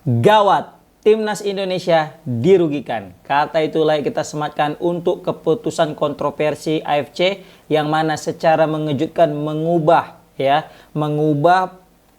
Gawat, timnas Indonesia dirugikan. Kata itulah yang kita sematkan untuk keputusan kontroversi AFC yang mana secara mengejutkan mengubah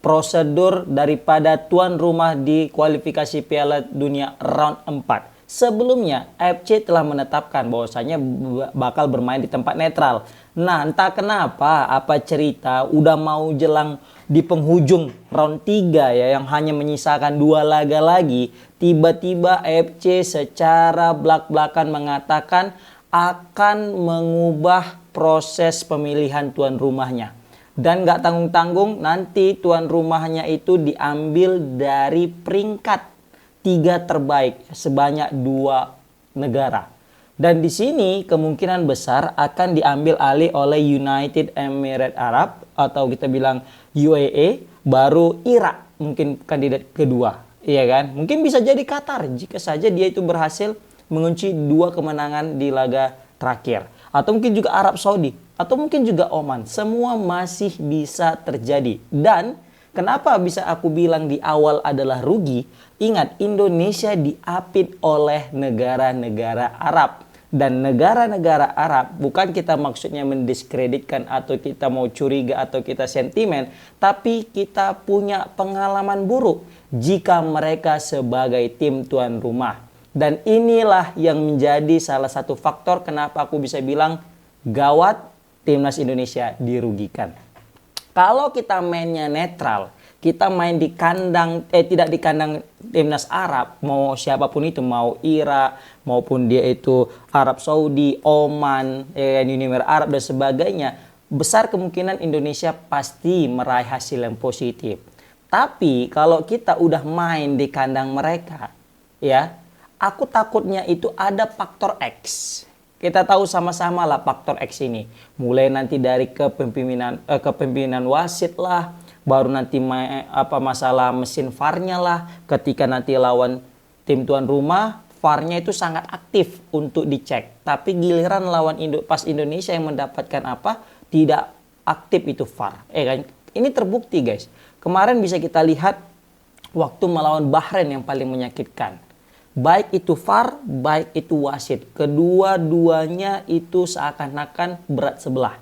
prosedur daripada tuan rumah di kualifikasi Piala Dunia round 4. Sebelumnya, AFC telah menetapkan bahwasanya bakal bermain di tempat netral. Nah, entah kenapa, apa cerita, udah mau jelang di penghujung round 3 ya, yang hanya menyisakan 2 laga lagi, tiba-tiba AFC secara belak-belakan mengatakan akan mengubah proses pemilihan tuan rumahnya. Dan gak tanggung-tanggung, nanti tuan rumahnya itu diambil dari peringkat 3 terbaik sebanyak 2 negara. Dan di sini kemungkinan besar akan diambil alih oleh United Emirates Arab atau kita bilang UAE, baru Irak mungkin kandidat kedua. Iya kan? Mungkin bisa jadi Qatar jika saja dia itu berhasil mengunci 2 kemenangan di laga terakhir. Atau mungkin juga Arab Saudi, atau mungkin juga Oman. Semua masih bisa terjadi. Dan kenapa bisa aku bilang di awal adalah rugi? Ingat, Indonesia diapit oleh negara-negara Arab. Dan negara-negara Arab, bukan kita maksudnya mendiskreditkan atau kita mau curiga atau kita sentimen, tapi kita punya pengalaman buruk jika mereka sebagai tim tuan rumah. Dan inilah yang menjadi salah satu faktor kenapa aku bisa bilang gawat, timnas Indonesia dirugikan. Kalau kita mainnya netral, kita main di kandang, tidak di kandang timnas Arab, mau siapapun itu, mau Irak, maupun dia itu Arab Saudi, Oman, Uni Emirat Arab dan sebagainya, besar kemungkinan Indonesia pasti meraih hasil yang positif. Tapi kalau kita udah main di kandang mereka, ya, aku takutnya itu ada faktor X. Kita tahu sama-sama lah faktor X ini. Mulai nanti dari kepemimpinan wasit lah, baru nanti masalah mesin VAR-nya lah. Ketika nanti lawan tim tuan rumah, VAR-nya itu sangat aktif untuk dicek. Tapi giliran lawan pas Indonesia yang mendapatkan tidak aktif itu VAR. Kan? Ini terbukti guys. Kemarin bisa kita lihat waktu melawan Bahrain yang paling menyakitkan. Baik itu VAR, baik itu wasit. Kedua-duanya itu seakan-akan berat sebelah.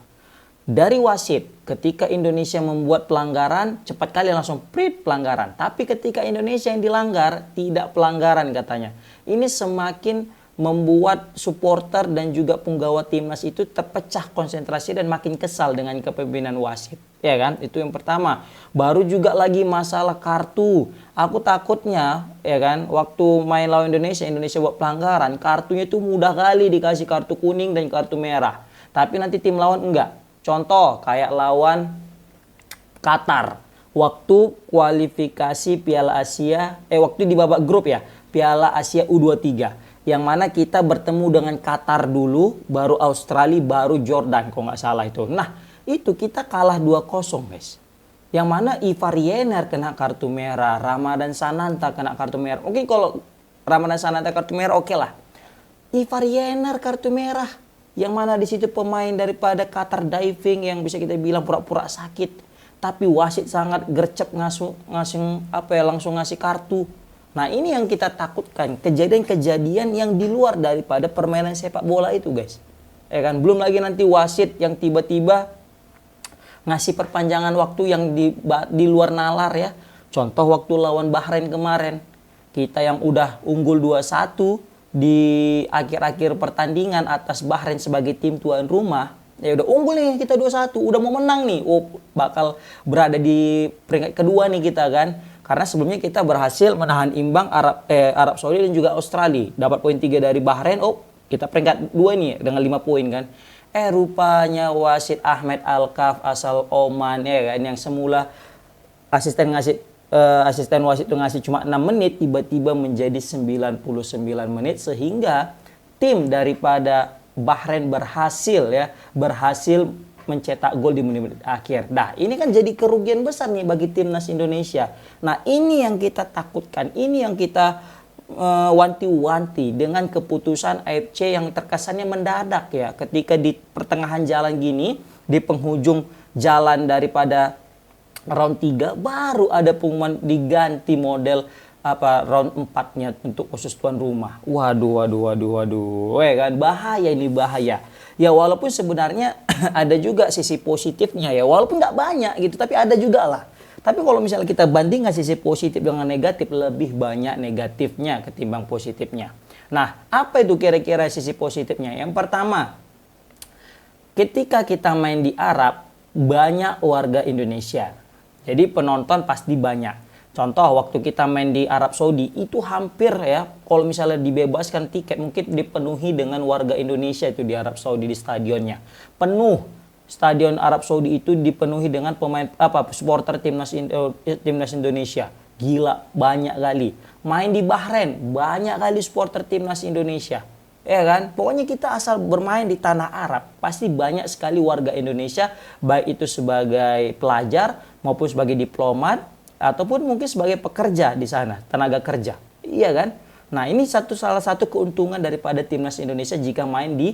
Dari wasit, ketika Indonesia membuat pelanggaran, cepat kali langsung pelanggaran. Tapi ketika Indonesia yang dilanggar, tidak pelanggaran katanya. Ini semakin membuat supporter dan juga penggawa timnas itu terpecah konsentrasi dan makin kesal dengan kepemimpinan wasit. Ya kan? Itu yang pertama. Baru juga lagi masalah kartu. Aku takutnya, ya kan, waktu main lawan Indonesia buat pelanggaran, kartunya itu mudah kali dikasih kartu kuning dan kartu merah. Tapi nanti tim lawan enggak. Contoh kayak lawan Qatar. Waktu kualifikasi Piala Asia, waktu di babak grup ya, Piala Asia U23. Yang mana kita bertemu dengan Qatar dulu, baru Australia, baru Jordan kalau nggak salah itu. Nah, itu kita kalah 2-0 guys. Yang mana Ivar Yener kena kartu merah, Ramadan Sananta kena kartu merah. Oke, kalau Ramadan Sananta kartu merah oke lah. Ivar Yener kartu merah. Yang mana di situ pemain daripada Qatar Diving yang bisa kita bilang pura-pura sakit. Tapi wasit sangat gercep langsung ngasih kartu. Nah, ini yang kita takutkan, kejadian-kejadian yang di luar daripada permainan sepak bola itu, guys. Ya kan, belum lagi nanti wasit yang tiba-tiba ngasih perpanjangan waktu yang di luar nalar ya. Contoh waktu lawan Bahrain kemarin, kita yang udah unggul 2-1 di akhir-akhir pertandingan atas Bahrain sebagai tim tuan rumah, ya udah unggul nih kita 2-1, udah mau menang nih. Bakal berada di peringkat kedua nih kita kan. Karena sebelumnya kita berhasil menahan imbang Arab Saudi dan juga Australia. Dapat poin 3 dari Bahrain. Kita peringkat 2 nih dengan 5 poin kan. Rupanya wasit Ahmed Al-Kaf asal Oman ya kan, yang semula asisten wasit itu ngasih cuma 6 menit, tiba-tiba menjadi 99 menit sehingga tim daripada Bahrain berhasil mencetak gol di menit-menit akhir. Nah, ini kan jadi kerugian besar nih bagi timnas Indonesia. Nah, ini yang kita takutkan, ini yang kita wanti-wanti dengan keputusan AFC yang terkesannya mendadak ya. Ketika di pertengahan jalan gini, di penghujung jalan daripada round 3, baru ada pengumuman diganti model round 4-nya untuk khusus tuan rumah. Waduh. Kan bahaya ini, bahaya. Ya walaupun sebenarnya ada juga sisi positifnya ya, walaupun nggak banyak gitu, tapi ada juga lah. Tapi kalau misalnya kita bandingkan sisi positif dengan negatif, lebih banyak negatifnya ketimbang positifnya. Nah, apa itu kira-kira sisi positifnya? Yang pertama, ketika kita main di Arab, banyak warga Indonesia. Jadi penonton pasti banyak. Contoh, waktu kita main di Arab Saudi, itu hampir ya, kalau misalnya dibebaskan tiket, mungkin dipenuhi dengan warga Indonesia itu di Arab Saudi, di stadionnya. Penuh. Stadion Arab Saudi itu dipenuhi dengan supporter timnas Indonesia. Gila, banyak kali. Main di Bahrain, banyak kali supporter timnas Indonesia. Ya kan? Pokoknya kita asal bermain di tanah Arab, pasti banyak sekali warga Indonesia, baik itu sebagai pelajar maupun sebagai diplomat, ataupun mungkin sebagai pekerja di sana, tenaga kerja. Iya kan? Nah, ini salah satu keuntungan daripada timnas Indonesia jika main di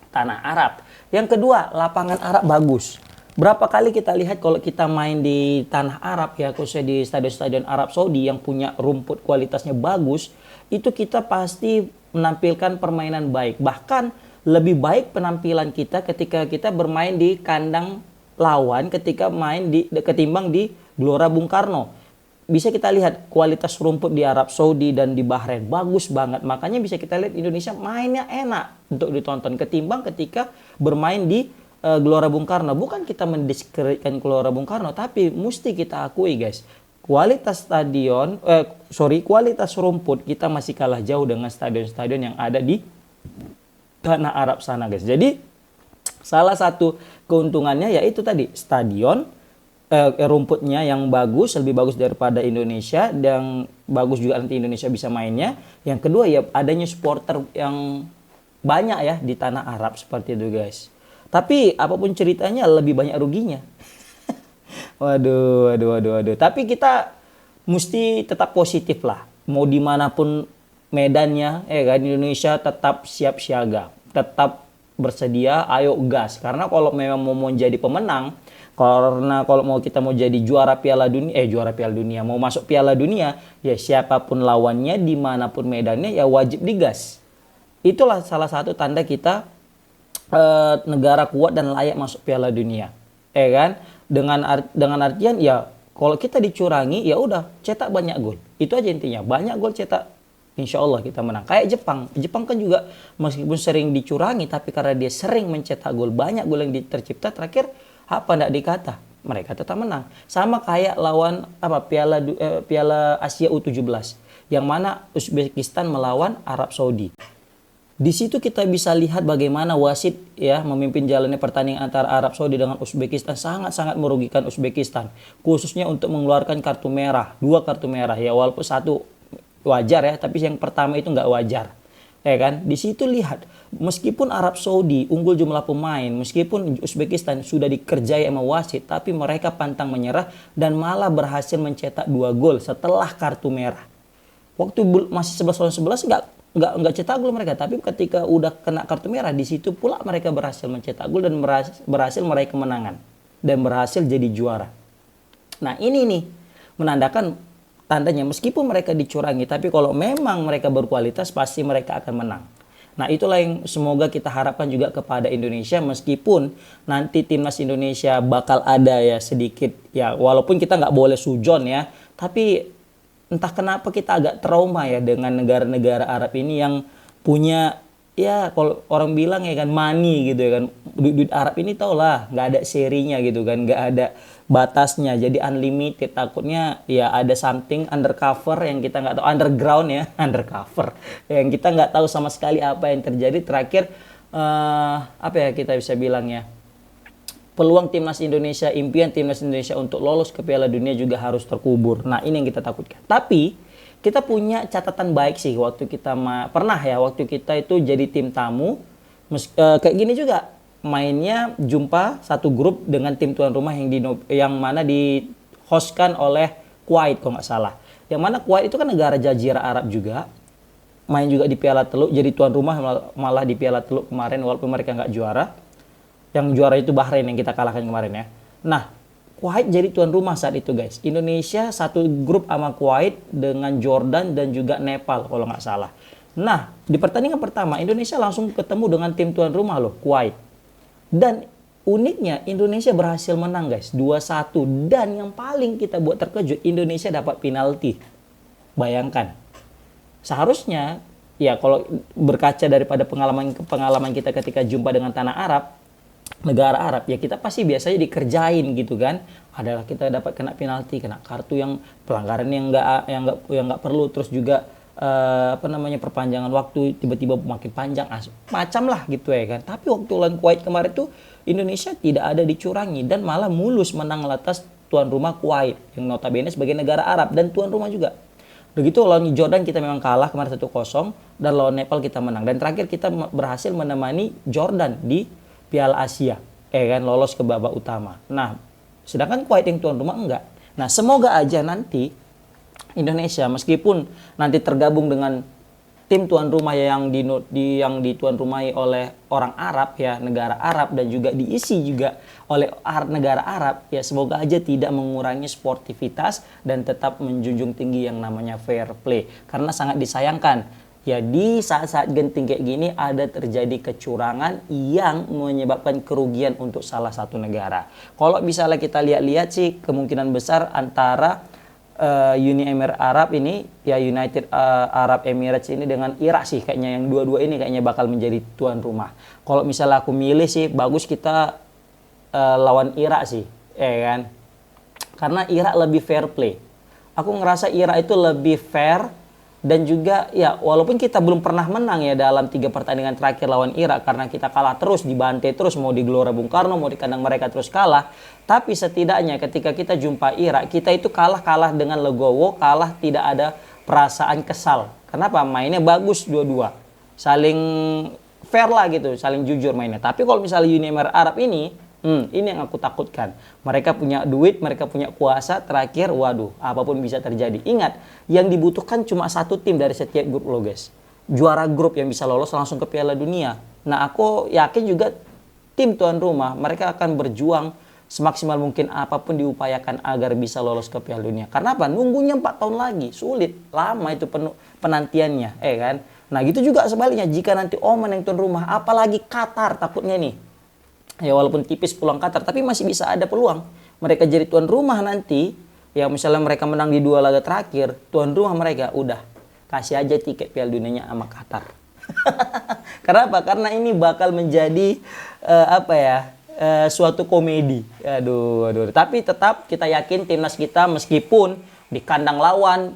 tanah Arab. Yang kedua, lapangan Arab bagus. Berapa kali kita lihat kalau kita main di tanah Arab ya, khususnya di stadion-stadion Arab Saudi yang punya rumput kualitasnya bagus, itu kita pasti menampilkan permainan baik. Bahkan lebih baik penampilan kita ketika kita bermain di kandang lawan ketimbang di Gelora Bung Karno. Bisa kita lihat kualitas rumput di Arab Saudi dan di Bahrain bagus banget. Makanya bisa kita lihat Indonesia mainnya enak untuk ditonton ketimbang ketika bermain di Gelora Bung Karno. Bukan kita mendiskreditkan Gelora Bung Karno, tapi mesti kita akui guys, kualitas kualitas rumput kita masih kalah jauh dengan stadion-stadion yang ada di tanah Arab sana guys. Jadi salah satu keuntungannya yaitu tadi stadion, rumputnya yang bagus, lebih bagus daripada Indonesia, dan bagus juga nanti Indonesia bisa mainnya. Yang kedua ya adanya supporter yang banyak ya di tanah Arab seperti itu guys. Tapi apapun ceritanya lebih banyak ruginya. Waduh. Tapi kita mesti tetap positif lah. Mau dimanapun medannya, kan Indonesia tetap siap siaga, tetap bersedia, ayo gas. Karena kalau memang mau jadi pemenang, kalau kita mau jadi juara Piala Dunia, mau masuk Piala Dunia, ya siapapun lawannya, dimanapun medannya, ya wajib digas. Itulah salah satu tanda kita negara kuat dan layak masuk Piala Dunia, kan? Dengan artian ya kalau kita dicurangi, ya udah cetak banyak gol. Itu aja intinya, banyak gol cetak. Insya Allah kita menang. Kayak Jepang kan juga meskipun sering dicurangi, tapi karena dia sering mencetak gol, banyak gol yang tercipta, terakhir enggak dikata, mereka tetap menang. Sama kayak lawan Piala Asia U17 yang mana Uzbekistan melawan Arab Saudi. Di situ kita bisa lihat bagaimana wasit ya memimpin jalannya pertandingan antara Arab Saudi dengan Uzbekistan, sangat-sangat merugikan Uzbekistan, khususnya untuk mengeluarkan kartu merah, 2 kartu merah ya, walaupun 1 wajar ya, tapi yang pertama itu nggak wajar. Ya kan? Di situ lihat, meskipun Arab Saudi unggul jumlah pemain, meskipun Uzbekistan sudah dikerjai sama wasit, tapi mereka pantang menyerah dan malah berhasil mencetak 2 gol setelah kartu merah. Waktu masih 11-11 nggak cetak gol mereka, tapi ketika udah kena kartu merah, di situ pula mereka berhasil mencetak gol dan berhasil meraih kemenangan dan berhasil jadi juara. Nah, ini nih menandakan tandanya meskipun mereka dicurangi, tapi kalau memang mereka berkualitas pasti mereka akan menang. Nah, itulah yang semoga kita harapkan juga kepada Indonesia, meskipun nanti timnas Indonesia bakal ada ya sedikit ya, walaupun kita nggak boleh sujon ya, tapi entah kenapa kita agak trauma ya dengan negara-negara Arab ini yang punya ya kalau orang bilang ya kan money gitu ya kan. Duit Arab ini tau lah nggak ada serinya gitu kan, nggak ada batasnya, jadi unlimited. Takutnya ya ada something undercover yang kita nggak tahu, underground ya, undercover yang kita nggak tahu sama sekali apa yang terjadi. Terakhir apa ya kita bisa bilang ya, peluang timnas Indonesia, impian timnas Indonesia untuk lolos ke Piala Dunia juga harus terkubur. Nah, ini yang kita takutkan. Tapi kita punya catatan baik sih waktu kita waktu kita itu jadi tim tamu kayak gini juga, mainnya jumpa satu grup dengan tim tuan rumah yang mana di hostkan oleh Kuwait kalau nggak salah. Yang mana Kuwait itu kan negara jazirah Arab juga, main juga di Piala Teluk, jadi tuan rumah malah di Piala Teluk kemarin walaupun mereka nggak juara. Yang juara itu Bahrain yang kita kalahkan kemarin ya. Nah, Kuwait jadi tuan rumah saat itu guys. Indonesia satu grup sama Kuwait dengan Jordan dan juga Nepal kalau nggak salah. Nah, di pertandingan pertama Indonesia langsung ketemu dengan tim tuan rumah loh, Kuwait. Dan uniknya Indonesia berhasil menang guys, 2-1. Dan yang paling kita buat terkejut, Indonesia dapat penalti. Bayangkan. Seharusnya ya kalau berkaca daripada pengalaman kita ketika jumpa dengan tanah Arab, negara Arab, ya kita pasti biasanya dikerjain gitu kan. Adalah kita dapat kena penalti, kena kartu yang pelanggaran yang nggak perlu, terus juga perpanjangan waktu tiba-tiba makin panjang, macam lah gitu ya kan. Tapi waktu lawan Kuwait kemarin tuh Indonesia tidak ada dicurangi dan malah mulus menang atas tuan rumah Kuwait yang notabene sebagai negara Arab dan tuan rumah juga. Begitu lawan Jordan kita memang kalah kemarin 1-0 dan lawan Nepal kita menang, dan terakhir kita berhasil menemani Jordan di Piala Asia, kan lolos ke babak utama. Nah, sedangkan Kuwait yang tuan rumah enggak. Nah, semoga aja nanti Indonesia meskipun nanti tergabung dengan tim tuan rumah yang dituan rumahi oleh orang Arab ya, negara Arab, dan juga diisi juga oleh negara Arab ya, semoga aja tidak mengurangi sportivitas dan tetap menjunjung tinggi yang namanya fair play, karena sangat disayangkan ya di saat-saat genting kayak gini ada terjadi kecurangan yang menyebabkan kerugian untuk salah satu negara. Kalau misalnya kita lihat-lihat sih kemungkinan besar antara Uni Emirat Arab ini ya, United Arab Emirates ini dengan Irak sih kayaknya, yang dua-dua ini kayaknya bakal menjadi tuan rumah. Kalau misalnya aku milih sih bagus kita lawan Irak sih, ya kan? Karena Irak lebih fair play. Aku ngerasa Irak itu lebih fair. Dan juga ya walaupun kita belum pernah menang ya dalam 3 pertandingan terakhir lawan Irak, karena kita kalah terus, dibantai terus, mau di Gelora Bung Karno, mau di kandang mereka terus kalah. Tapi setidaknya ketika kita jumpa Irak, kita itu kalah dengan legowo, kalah tidak ada perasaan kesal. Kenapa? Mainnya bagus dua-dua, saling fair lah gitu, saling jujur mainnya. Tapi kalau misalnya Uni Emirat Arab ini yang aku takutkan. Mereka punya duit, mereka punya kuasa, terakhir waduh apapun bisa terjadi. Ingat, yang dibutuhkan cuma satu tim dari setiap grup lo guys. Juara grup yang bisa lolos langsung ke Piala Dunia. Nah, aku yakin juga tim tuan rumah mereka akan berjuang semaksimal mungkin apapun diupayakan agar bisa lolos ke Piala Dunia. Karena apa? Nunggunya 4 tahun lagi, sulit, lama itu penuh penantiannya, kan? Nah, gitu juga sebaliknya jika nanti Oman yang tuan rumah, apalagi Qatar takutnya nih. Ya walaupun tipis peluang Qatar, tapi masih bisa ada peluang mereka jadi tuan rumah nanti. Ya misalnya mereka menang di 2 laga terakhir, tuan rumah mereka udah kasih aja tiket Piala Dunianya sama Qatar. Kenapa? Karena ini bakal menjadi suatu komedi. Aduh. Tapi tetap kita yakin timnas kita meskipun di kandang lawan,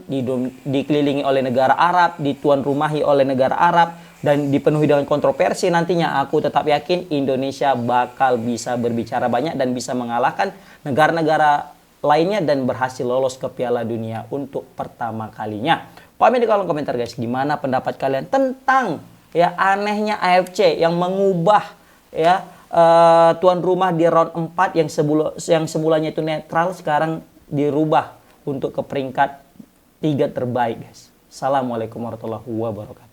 dikelilingi oleh negara Arab, dituan rumahi oleh negara Arab, dan dipenuhi dengan kontroversi nantinya, aku tetap yakin Indonesia bakal bisa berbicara banyak dan bisa mengalahkan negara-negara lainnya dan berhasil lolos ke Piala Dunia untuk pertama kalinya. Komen di kolom komentar guys, gimana pendapat kalian tentang ya anehnya AFC yang mengubah ya tuan rumah di round 4 yang semulanya itu netral sekarang dirubah untuk ke peringkat 3 terbaik guys. Assalamualaikum warahmatullahi wabarakatuh.